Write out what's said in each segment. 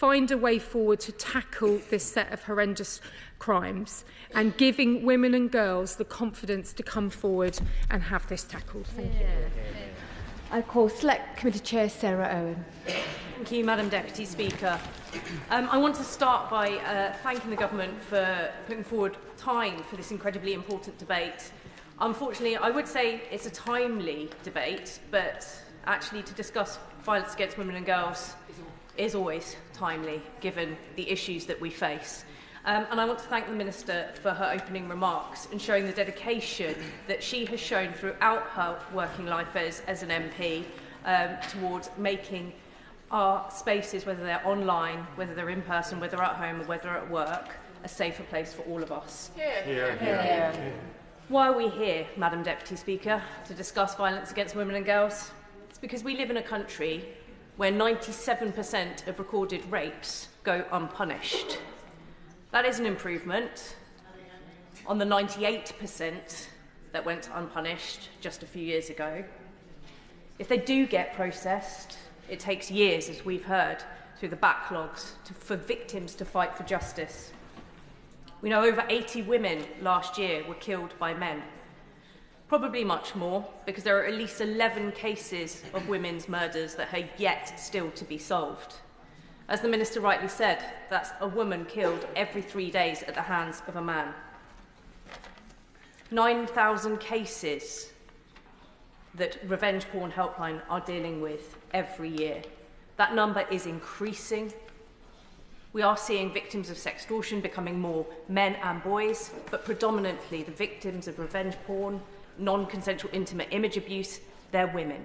find a way forward to tackle this set of horrendous crimes and giving women and girls the confidence to come forward and have this tackled. Thank you. I call Select Committee Chair Sarah Owen. Thank you, Madam Deputy Speaker. I want to start by thanking the Government for putting forward time for this incredibly important debate. Unfortunately, I would say it's a timely debate, but actually to discuss violence against women and girls is always timely, given the issues that we face. And I want to thank the Minister for her opening remarks and showing the dedication that she has shown throughout her working life as an MP towards making our spaces, whether they're online, whether they're in person, whether at home or whether at work, a safer place for all of us. Why are we here, Madam Deputy Speaker, to discuss violence against women and girls? It's because we live in a country where 97% of recorded rapes go unpunished. That is an improvement on the 98% that went unpunished just a few years ago. If they do get processed, it takes years, as we've heard, through the backlogs for victims to fight for justice. We know over 80 women last year were killed by men. Probably much more, because there are at least 11 cases of women's murders that are yet still to be solved. As the Minister rightly said, that's a woman killed every 3 days at the hands of a man. 9,000 cases that Revenge Porn Helpline are dealing with every year. That number is increasing. We are seeing victims of sextortion becoming more men and boys, but predominantly the victims of revenge porn, non-consensual intimate image abuse, they're women.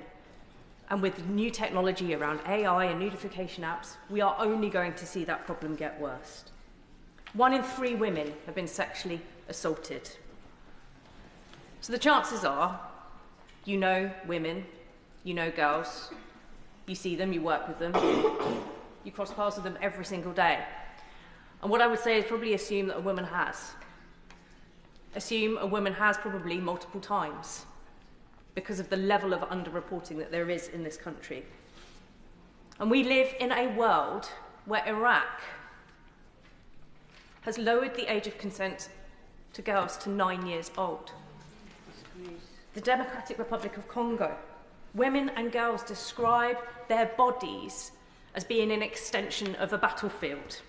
And with new technology around AI and notification apps, we are only going to see that problem get worse. 1 in 3 women have been sexually assaulted. So the chances are, you know women, you know girls, you see them, you work with them, you cross paths with them every single day. And what I would say is probably assume that a woman has. Assume a woman has probably multiple times because of the level of underreporting that there is in this country. And we live in a world where Iraq has lowered the age of consent to girls to 9 years old. The Democratic Republic of Congo, women and girls describe their bodies as being an extension of a battlefield.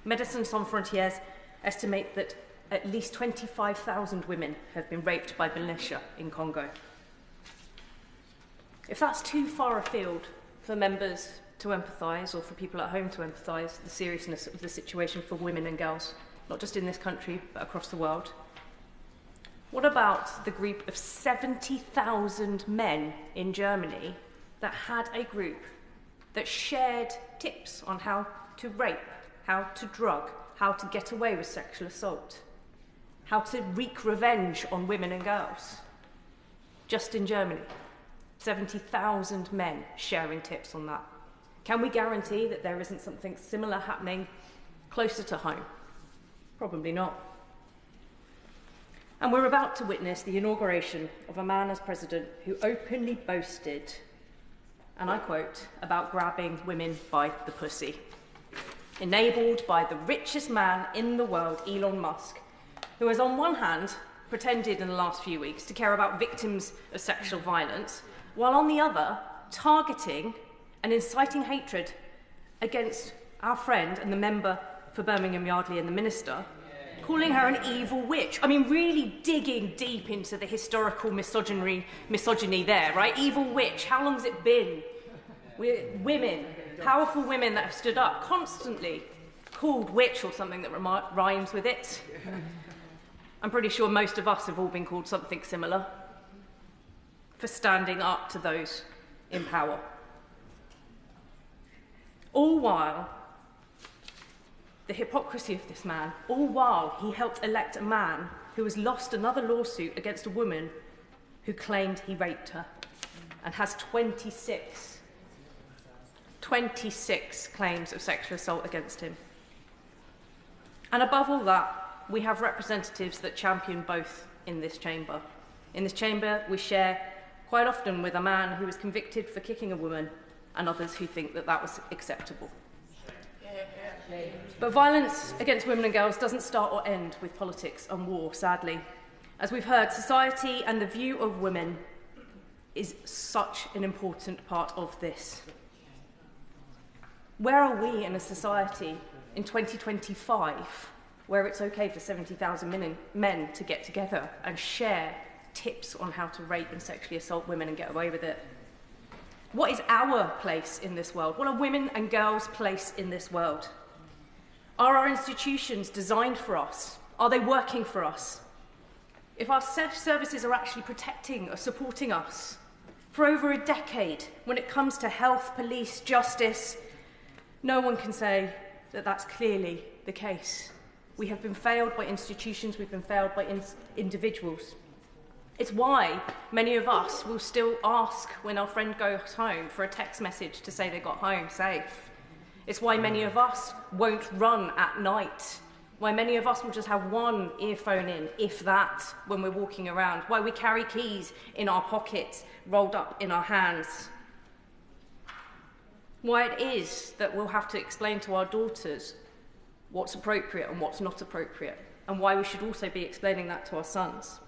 Médecins Sans Frontières estimate that at least 25,000 women have been raped by militia in Congo. If that's too far afield for members to empathise, or for people at home to empathise, the seriousness of the situation for women and girls, not just in this country, but across the world, what about the group of 70,000 men in Germany that had a group that shared tips on how to rape, how to drug, how to get away with sexual assault, how to wreak revenge on women and girls? Just in Germany, 70,000 men sharing tips on that. Can we guarantee that there isn't something similar happening closer to home? Probably not. And we're about to witness the inauguration of a man as president who openly boasted, and I quote, about grabbing women by the pussy, enabled by the richest man in the world, Elon Musk, who has on one hand pretended in the last few weeks to care about victims of sexual violence, while on the other targeting and inciting hatred against our friend and the member for Birmingham Yardley and the Minister, calling her an evil witch. I mean, really digging deep into the historical misogyny there, right? Evil witch, how long has it been? We're women, powerful women that have stood up, constantly called witch or something that rhymes with it. I'm pretty sure most of us have all been called something similar for standing up to those in power. All while the hypocrisy of this man, all while he helped elect a man who has lost another lawsuit against a woman who claimed he raped her and has 26 claims of sexual assault against him. And above all that, we have representatives that champion both in this chamber. In this chamber, we share quite often with a man who was convicted for kicking a woman and others who think that that was acceptable. But violence against women and girls doesn't start or end with politics and war, sadly. As we've heard, society and the view of women is such an important part of this. Where are we in a society in 2025 where it's okay for 70,000 men to get together and share tips on how to rape and sexually assault women and get away with it? What is our place in this world? What are women and girls' place in this world? Are our institutions designed for us? Are they working for us? If our services are actually protecting or supporting us for over a decade when it comes to health, police, justice, no one can say that that's clearly the case. We have been failed by institutions, we've been failed by individuals. It's why many of us will still ask when our friend goes home for a text message to say they got home safe. It's why many of us won't run at night. Why many of us will just have one earphone in, if that, when we're walking around. Why we carry keys in our pockets, rolled up in our hands. Why it is that we'll have to explain to our daughters what's appropriate and what's not appropriate, and why we should also be explaining that to our sons.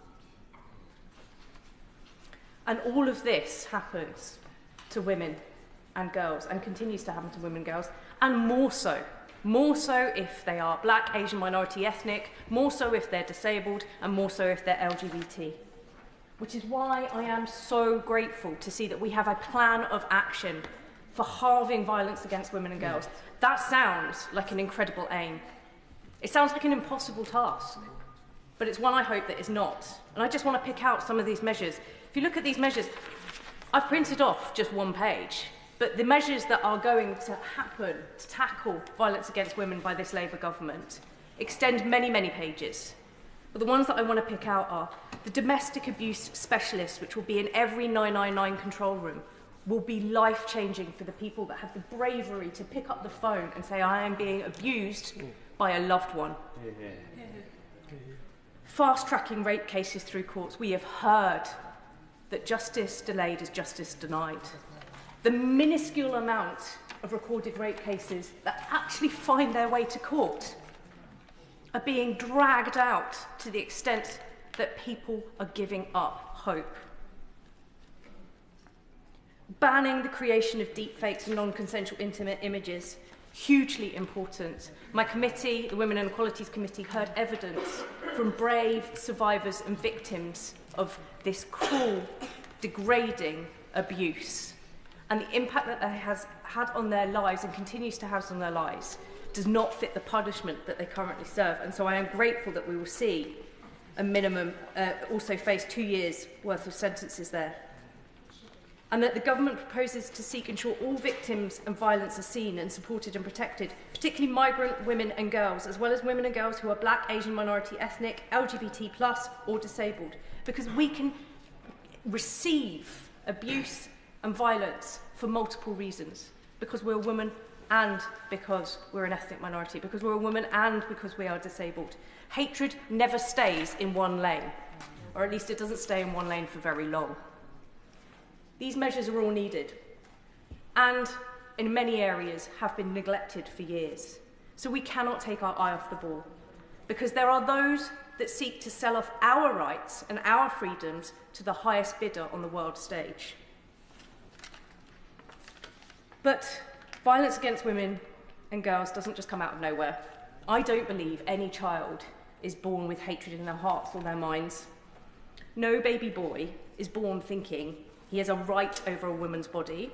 And all of this happens to women and girls, and continues to happen to women and girls, and more so if they are black, Asian, minority, ethnic, more so if they're disabled, and more so if they're LGBT. Which is why I am so grateful to see that we have a plan of action for halving violence against women and girls. That sounds like an incredible aim. It sounds like an impossible task, but it's one I hope that is not. And I just want to pick out some of these measures. If you look at these measures, I've printed off just one page, but the measures that are going to happen to tackle violence against women by this Labour government extend many, many pages. But the ones that I want to pick out are the domestic abuse specialist, which will be in every 999 control room, will be life-changing for the people that have the bravery to pick up the phone and say, I am being abused by a loved one. Fast-tracking rape cases through courts. We have heard that justice delayed is justice denied. The minuscule amount of recorded rape cases that actually find their way to court are being dragged out to the extent that people are giving up hope. Banning the creation of deepfakes and non-consensual intimate images, hugely important. My committee, the Women and Equalities Committee, heard evidence from brave survivors and victims of this cruel, degrading abuse. And the impact that that has had on their lives and continues to have on their lives does not fit the punishment that they currently serve. And so I am grateful that we will see a minimum, also face 2 years' worth of sentences there. And that the government proposes to seek ensure all victims of violence are seen and supported and protected, particularly migrant women and girls, as well as women and girls who are black, Asian, minority, ethnic, LGBT+, or disabled. Because we can receive abuse and violence for multiple reasons. Because we're a woman and because we're an ethnic minority. Because we're a woman and because we are disabled. Hatred never stays in one lane, or at least it doesn't stay in one lane for very long. These measures are all needed, and in many areas have been neglected for years. So we cannot take our eye off the ball, because there are those that seek to sell off our rights and our freedoms to the highest bidder on the world stage. But violence against women and girls doesn't just come out of nowhere. I don't believe any child is born with hatred in their hearts or their minds. No baby boy is born thinking he has a right over a woman's body,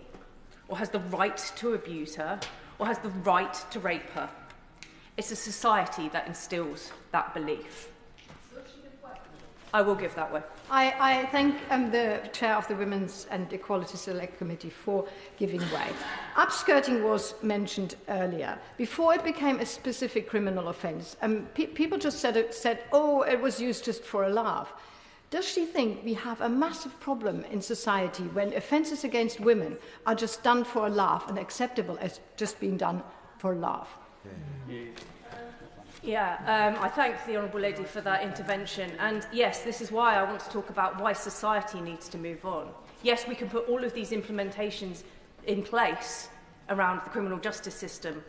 or has the right to abuse her, or has the right to rape her. It's a society that instills that belief. I will give that way. I thank the chair of the Women's and Equality Select Committee for giving way. Upskirting was mentioned earlier. Before it became a specific criminal offence, people just said, oh, it was used just for a laugh. Does she think we have a massive problem in society when offences against women are just done for a laugh and acceptable as just being done for a laugh? I thank the Honourable Lady for that intervention. And yes, this is why I want to talk about why society needs to move on. Yes, we can put all of these implementations in place around the criminal justice system,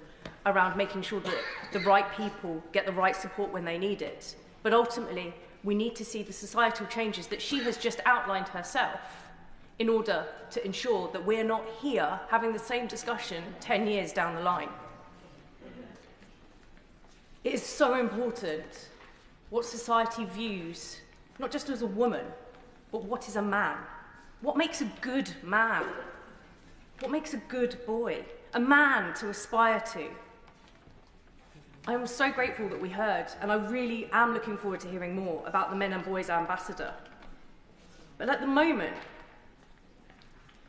around making sure that the right people get the right support when they need it. But ultimately, we need to see the societal changes that she has just outlined herself in order to ensure that we're not here having the same discussion 10 years down the line. It is so important what society views, not just as a woman, but what is a man? What makes a good man? What makes a good boy? A man to aspire to. I am so grateful that we heard, and I really am looking forward to hearing more about the Men and Boys Ambassador. But at the moment,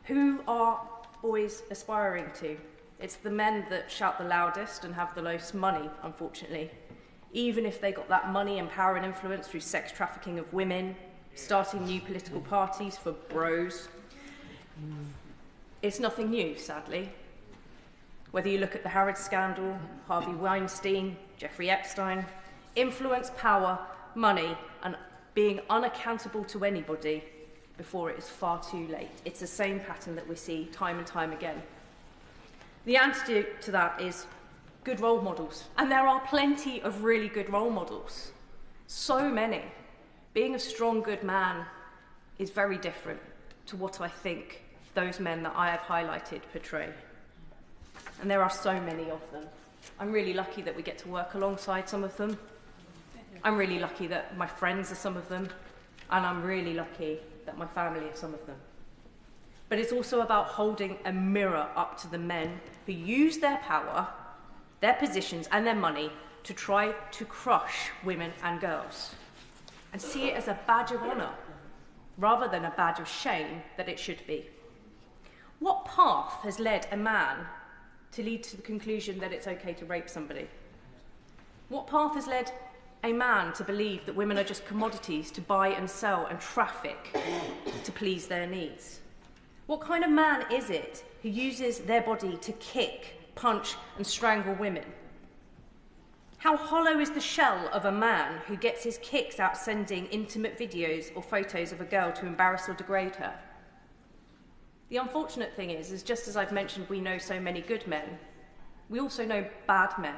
who are boys aspiring to? It's the men that shout the loudest and have the most money, unfortunately. Even if they got that money and power and influence through sex trafficking of women, starting new political parties for bros. It's nothing new, sadly. Whether you look at the Harrods scandal, Harvey Weinstein, Jeffrey Epstein, influence, power, money, and being unaccountable to anybody before it is far too late. It's the same pattern that we see time and time again. The antidote to that is good role models. And there are plenty of really good role models. So many. Being a strong, good man is very different to what I think those men that I have highlighted portray. And there are so many of them. I'm really lucky that we get to work alongside some of them. I'm really lucky that my friends are some of them. And I'm really lucky that my family are some of them. But it's also about holding a mirror up to the men who use their power, their positions and their money to try to crush women and girls. And see it as a badge of honour, rather than a badge of shame that it should be. What path has led a man to lead to the conclusion that it's okay to rape somebody? What path has led a man to believe that women are just commodities to buy and sell and traffic to please their needs? What kind of man is it who uses their body to kick, punch and strangle women? How hollow is the shell of a man who gets his kicks out sending intimate videos or photos of a girl to embarrass or degrade her? The unfortunate thing is just as I've mentioned, we know so many good men, we also know bad men.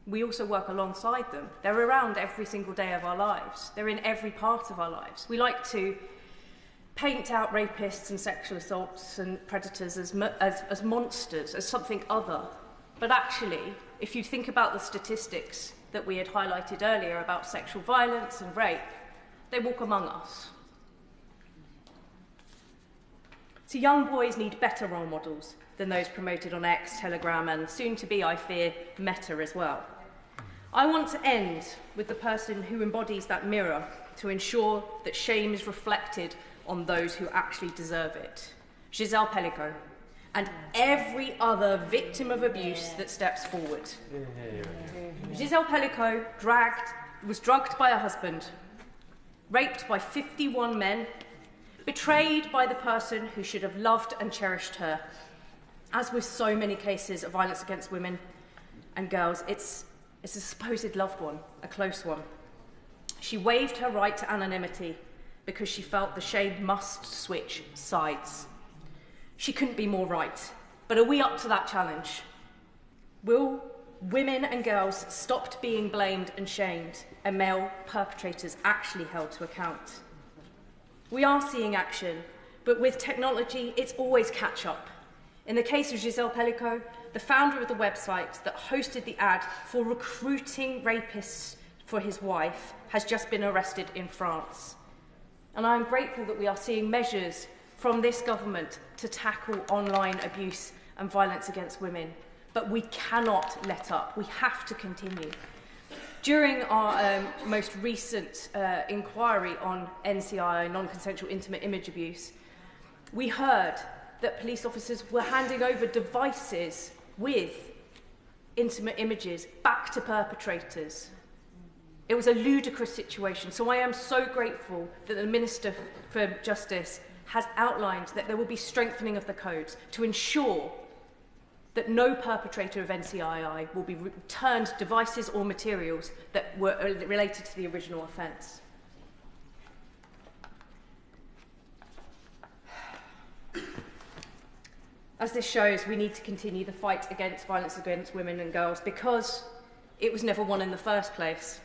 We also work alongside them. They're around every single day of our lives. They're in every part of our lives. We like to paint out rapists and sexual assaults and predators as monsters, as something other. But actually, if you think about the statistics that we had highlighted earlier about sexual violence and rape, they walk among us. So young boys need better role models than those promoted on X, Telegram, and soon to be, I fear, Meta as well. I want to end with the person who embodies that mirror to ensure that shame is reflected on those who actually deserve it. Giselle Pellicot, and every other victim of abuse that steps forward. Giselle Pellicot was drugged by her husband, raped by 51 men, betrayed by the person who should have loved and cherished her. As with so many cases of violence against women and girls, it's a supposed loved one, a close one. She waived her right to anonymity because she felt the shame must switch sides. She couldn't be more right. But are we up to that challenge? Will women and girls stop being blamed and shamed and male perpetrators actually held to account? We are seeing action, but with technology, it's always catch up. In the case of Giselle Pellicot, the founder of the website that hosted the ad for recruiting rapists for his wife has just been arrested in France. And I'm grateful that we are seeing measures from this government to tackle online abuse and violence against women. But we cannot let up. We have to continue. During our most recent inquiry on NCI, non-consensual intimate image abuse, we heard that police officers were handing over devices with intimate images back to perpetrators. It was a ludicrous situation. So I am so grateful that the Minister for Justice has outlined that there will be strengthening of the codes to ensure that no perpetrator of NCII will be returned devices or materials that were related to the original offence. As this shows, we need to continue the fight against violence against women and girls because it was never won in the first place.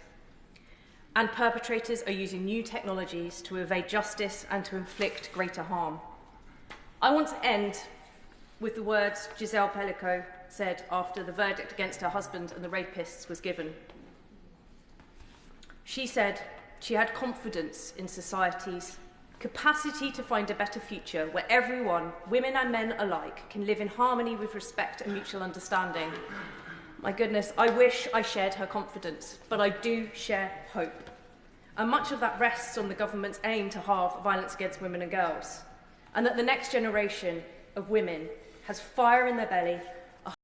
And perpetrators are using new technologies to evade justice and to inflict greater harm. I want to end with the words Giselle Pellico said after the verdict against her husband and the rapists was given. She said she had confidence in society's capacity to find a better future where everyone, women and men alike, can live in harmony with respect and mutual understanding. My goodness, I wish I shared her confidence, but I do share hope. And much of that rests on the government's aim to halve violence against women and girls, and that the next generation of women has fire in their belly